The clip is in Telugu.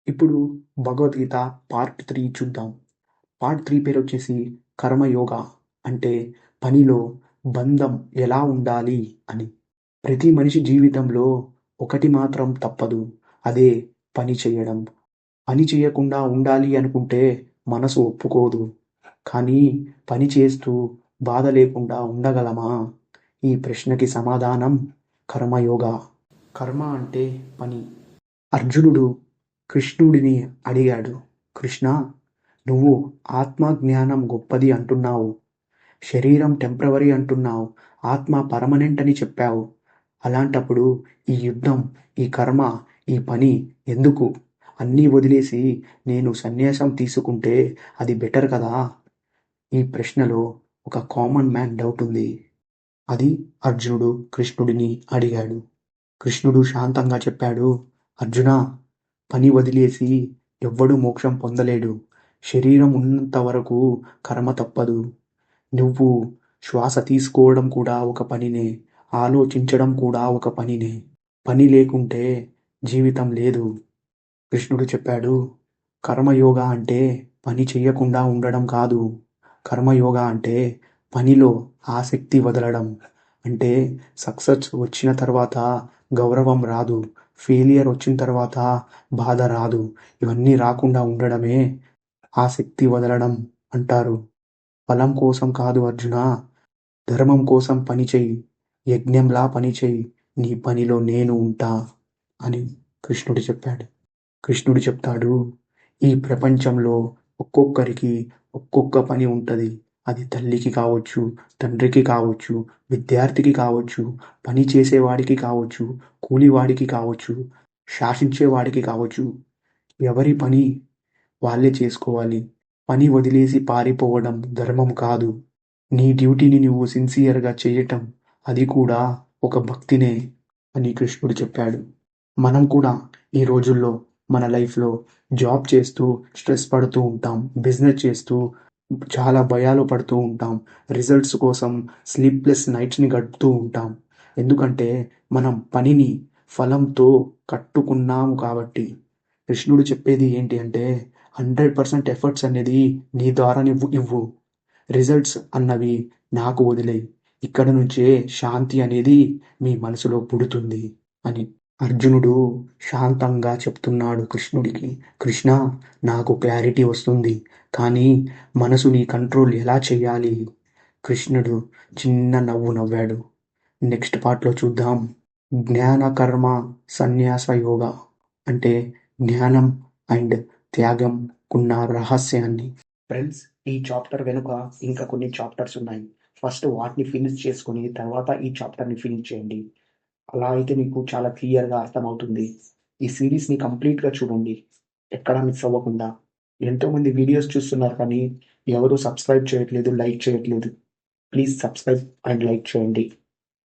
ఇప్పుడు భగవద్గీత పార్ట్ 3 చూద్దాం. పార్ట్ 3 పేరొచ్చేసి కర్మయోగ. అంటే పనిలో బంధం ఎలా ఉండాలి అని. ప్రతి మనిషి జీవితంలో ఒకటి మాత్రం తప్పదు. అదే పని చేయడం. పని చేయకుండా ఉండాలి అనుకుంటే మనసు ఒప్పుకోదు. కానీ పని చేస్తూ బాధ లేకుండా ఉండగలమా? ఈ ప్రశ్నకి సమాధానం కర్మయోగ. కర్మ అంటే పని. అర్జునుడు కృష్ణుడిని అడిగాడు, కృష్ణా, నువ్వు ఆత్మజ్ఞానం గొప్పది అంటున్నావు, శరీరం టెంపరవరీ అంటున్నావు, ఆత్మ పర్మనెంట్ అని చెప్పావు. అలాంటప్పుడు ఈ యుద్ధం, ఈ కర్మ, ఈ పని ఎందుకు? అన్నీ వదిలేసి నేను సన్యాసం తీసుకుంటే అది బెటర్ కదా? ఈ ప్రశ్నలో ఒక కామన్ మ్యాన్ డౌట్ ఉంది. అది అర్జునుడు కృష్ణుడిని అడిగాడు. కృష్ణుడు శాంతంగా చెప్పాడు, అర్జునా, పని వదిలేసి ఎవ్వడూ మోక్షం పొందలేడు. శరీరం ఉన్నంత వరకు కర్మ తప్పదు. నువ్వు శ్వాస తీసుకోవడం కూడా ఒక పనినే, ఆలోచించడం కూడా ఒక పనినే. పని లేకుంటే జీవితం లేదు. కృష్ణుడు చెప్పాడు, కర్మయోగ అంటే పని చెయ్యకుండా ఉండడం కాదు. కర్మయోగ అంటే పనిలో ఆసక్తి వదలడం. అంటే సక్సెస్ వచ్చిన తర్వాత గౌరవం రాదు, ఫెయిలియర్ వచ్చిన తర్వాత బాధ రాదు. ఇవన్నీ రాకుండా ఉండడమే ఆసక్తి వదలడం అంటారు. ఫలం కోసం కాదు అర్జునా, ధర్మం కోసం పని చెయ్యి, యజ్ఞంలా పని చెయ్యి, నీ పనిలో నేను ఉంటా అని కృష్ణుడు చెప్పాడు. కృష్ణుడు చెప్తాడు, ఈ ప్రపంచంలో ఒక్కొక్కరికి ఒక్కొక్క పని ఉంటుంది. అది తల్లికి కావచ్చు, తండ్రికి కావచ్చు, విద్యార్థికి కావచ్చు, పని చేసేవాడికి కావచ్చు, కూలివాడికి కావచ్చు, శాసించేవాడికి కావచ్చు. ఎవరి పని వాళ్ళే చేసుకోవాలి. పని వదిలేసి పారిపోవడం ధర్మం కాదు. నీ డ్యూటీని నువ్వు సిన్సియర్గా చేయటం, అది కూడా ఒక భక్తినే అని కృష్ణుడు చెప్పాడు. మనం కూడా ఈ రోజుల్లో మన లైఫ్లో జాబ్ చేస్తూ స్ట్రెస్ పడుతూ ఉంటాం, బిజినెస్ చేస్తూ చాలా భయాలు పడుతూ ఉంటాం, రిజల్ట్స్ కోసం స్లీప్లెస్ నైట్స్ని గడుపుతూ ఉంటాం. ఎందుకంటే మనం పనిని ఫలంతో కట్టుకున్నాము కాబట్టి. కృష్ణుడు చెప్పేది ఏంటి అంటే 100% ఎఫర్ట్స్ అనేది నీ ద్వారా నువ్వు ఇవ్వు, రిజల్ట్స్ అన్నవి నాకు వదిలేయి. ఇక్కడ నుంచే శాంతి అనేది మీ మనసులో పుడుతుంది అని అర్జునుడు శాంతంగా చెప్తున్నాడు కృష్ణుడికి. కృష్ణ, నాకు క్లారిటీ వస్తుంది, కానీ మనసుని కంట్రోల్ ఎలా చేయాలి? కృష్ణుడు చిన్న నవ్వు నవ్వాడు. నెక్స్ట్ పార్ట్లో చూద్దాం. జ్ఞాన కర్మ సన్యాస యోగ. అంటే జ్ఞానం అండ్ త్యాగం కున్న రహస్యాన్ని. ఫ్రెండ్స్, ఈ చాప్టర్ వెనుక ఇంకా కొన్ని చాప్టర్స్ ఉన్నాయి. ఫస్ట్ వాటిని ఫినిష్ చేసుకొని తర్వాత ఈ చాప్టర్ని ఫినిష్ చేయండి. అలా అయితే మీకు చాలా క్లియర్గా అర్థమవుతుంది. ఈ సిరీస్ని కంప్లీట్గా చూడండి, ఎక్కడా మిస్ అవ్వకుండా. ఎంతోమంది వీడియోస్ చూస్తున్నారు కానీ ఎవరు సబ్స్క్రైబ్ చేయట్లేదు, లైక్ చేయట్లేదు. ప్లీజ్ సబ్స్క్రైబ్ అండ్ లైక్ చేయండి.